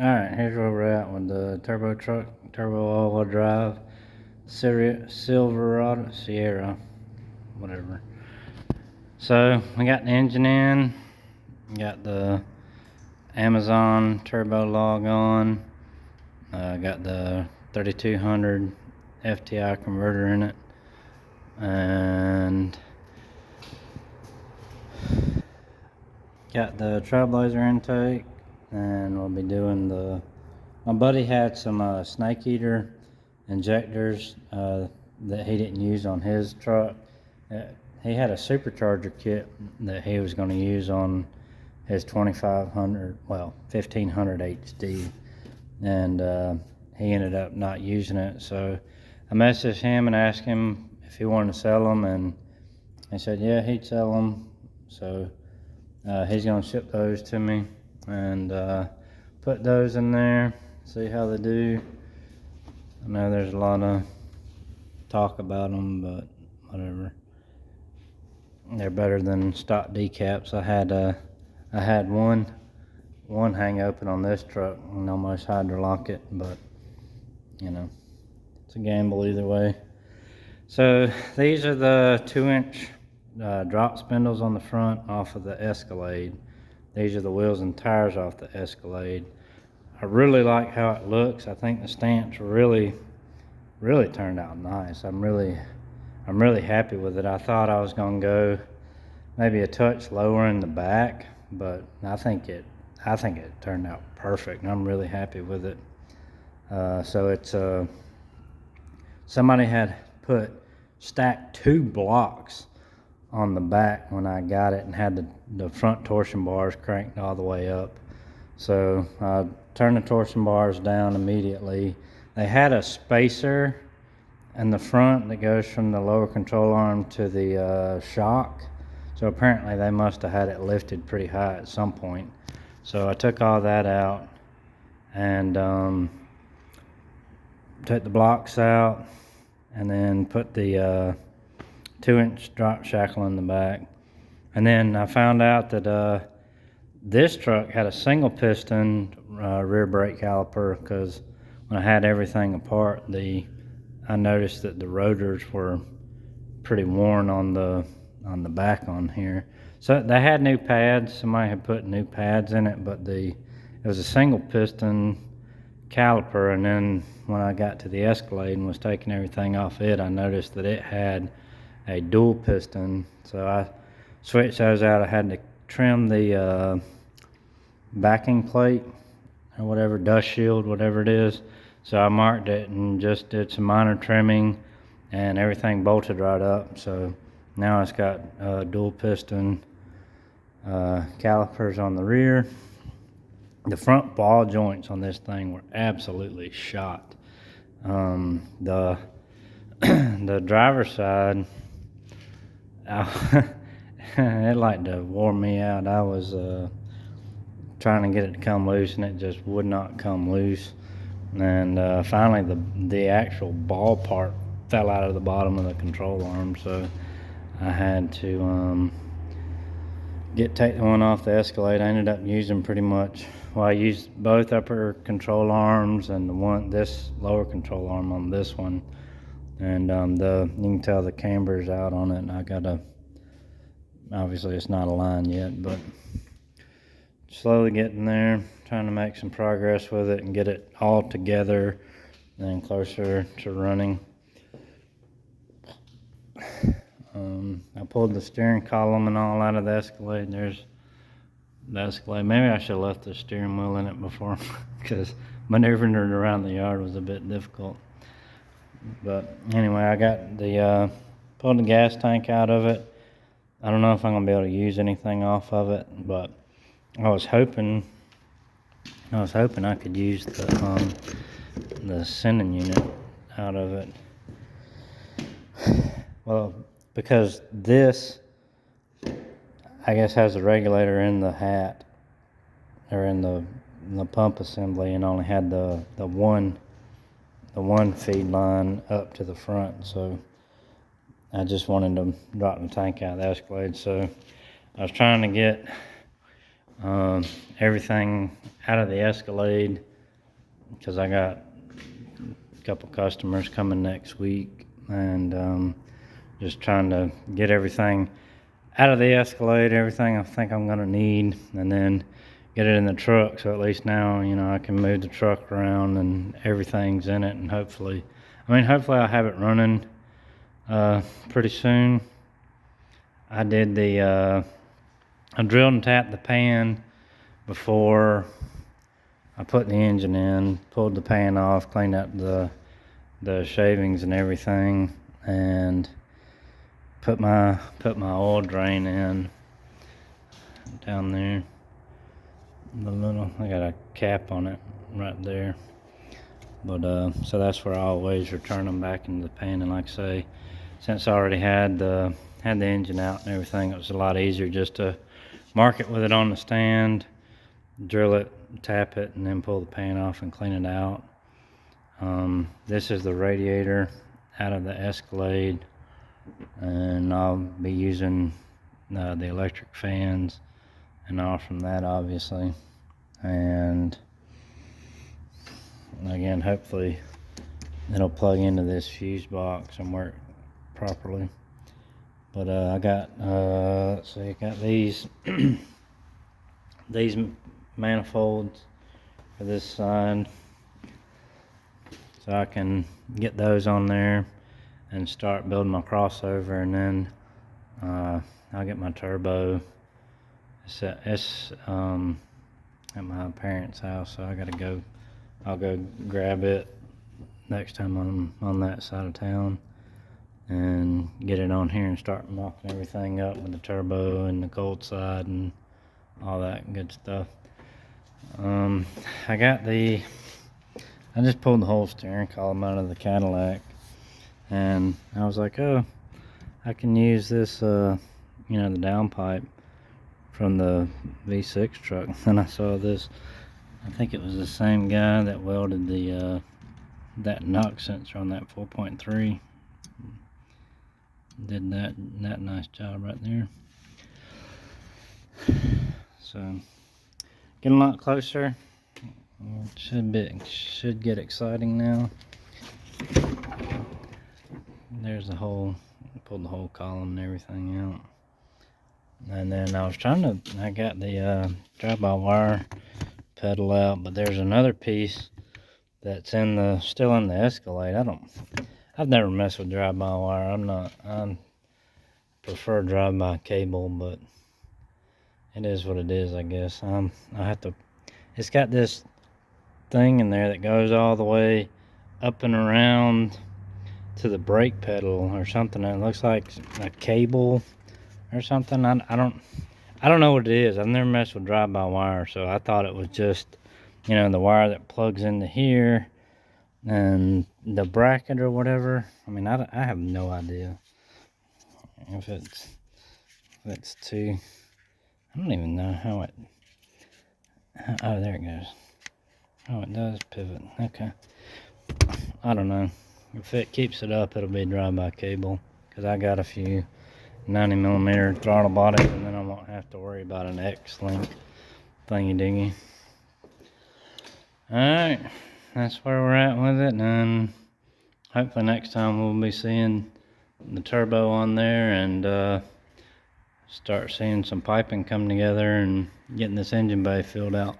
Alright, here's where we're at with the turbo truck, turbo all-wheel drive, Silverado, Sierra, whatever. So, we got the engine in, got the Amazon turbo log on, got the 3200 FTI converter in it, and got the Trailblazer intake, and we'll be doing my buddy had some snake eater injectors that he didn't use on his truck. He had a supercharger kit that he was going to use on his 1500 HD, and he ended up not using it. So I messaged him and asked him if he wanted to sell them, and he said yeah, he'd sell them. So he's going to ship those to me and put those in there, see how they do. I know there's a lot of talk about them, but whatever. They're better than stock decaps. I had one hang open on this truck and almost hydrolock it, but you know, it's a gamble either way. So these are the 2-inch drop spindles on the front off of the Escalade. These are the wheels and tires off the Escalade. I really like how it looks. I think the stance really turned out nice. I'm really happy with it. I thought I was gonna go maybe a touch lower in the back, but I think it turned out perfect, and I'm really happy with it. So it's somebody had stacked 2 blocks on the back when I got it and had the front torsion bars cranked all the way up. So I turned the torsion bars down immediately. They had a spacer in the front that goes from the lower control arm to the shock. So apparently they must have had it lifted pretty high at some point. So I took all that out and took the blocks out, and then put the 2-inch drop shackle in the back. And then I found out that this truck had a single piston rear brake caliper, because when I had everything apart, I noticed that the rotors were pretty worn on the back on here. So they had new pads. Somebody had put new pads in it, but it was a single piston caliper. And then when I got to the Escalade and was taking everything off it, I noticed that it had a dual piston. So I switched those out. I had to trim the backing plate or whatever, dust shield, whatever it is. So I marked it and just did some minor trimming, and everything bolted right up. So now it's got dual piston calipers on the rear. The front ball joints on this thing were absolutely shot. The driver's side, it like to wore me out. I was trying to get it to come loose, and it just would not come loose. And finally the actual ball part fell out of the bottom of the control arm, so I had to take the one off the Escalade. I ended up using I used both upper control arms and this lower control arm on this one. And you can tell the camber's out on it, and obviously it's not aligned yet, but slowly getting there, trying to make some progress with it and get it all together and closer to running. I pulled the steering column and all out of the Escalade. There's the Escalade. Maybe I should have left the steering wheel in it before, because maneuvering it around the yard was a bit difficult. But anyway, I got pulled the gas tank out of it. I don't know if I'm gonna be able to use anything off of it, but I was hoping I could use the sending unit out of it. Well, because this, I guess, has a regulator in the hat, or in the pump assembly, and only had the one feed line up to the front. So I just wanted to drop the tank out of the Escalade. So I was trying to get everything out of the Escalade because I got a couple customers coming next week, and just trying to get everything out of the Escalade, everything I think I'm gonna need, and then get it in the truck. So at least now, I can move the truck around and everything's in it, and hopefully I'll have it running pretty soon. I did I drilled and tapped the pan before I put the engine in, pulled the pan off, cleaned up the shavings and everything, and put my oil drain in down there. I got a cap on it right there. But so that's where I always return them back into the pan. And like I say, since I already had the engine out and everything, it was a lot easier just to mark it with it on the stand, drill it, tap it, and then pull the pan off and clean it out. This is the radiator out of the Escalade, and I'll be using the electric fans and all from that, obviously. And again, hopefully it'll plug into this fuse box and work properly. But I got let's see, I got these these manifolds for this side, so I can get those on there and start building my crossover, and then I'll get my turbo. It's at my parents' house, so I'll go grab it next time I'm on that side of town and get it on here and start mocking everything up with the turbo and the cold side and all that good stuff. I just pulled the whole steering column out of the Cadillac, and I was like, oh, I can use this, the downpipe from the V6 truck. And I saw this, I think it was the same guy that welded that knock sensor on that 4.3. Did that nice job right there. So getting a lot closer. Should get exciting now. There's pulled the whole column and everything out. And then I got the drive-by-wire pedal out, but there's another piece that's still in the Escalade. I've never messed with drive-by-wire. I prefer drive-by cable, but it is what it is, I guess. It's got this thing in there that goes all the way up and around to the brake pedal or something. It looks like a cable or something. I don't know what it is. I've never messed with drive-by-wire, so I thought it was just, the wire that plugs into here and the bracket or whatever. I have no idea if it's too. I don't even know how it. Oh, there it goes. Oh, it does pivot. Okay. I don't know. If it keeps it up, it'll be drive-by cable, because I got a few 90mm throttle bodies, and then I won't have to worry about an X-link thingy dingy. Alright, that's where we're at with it, and hopefully next time we'll be seeing the turbo on there, and start seeing some piping come together and getting this engine bay filled out.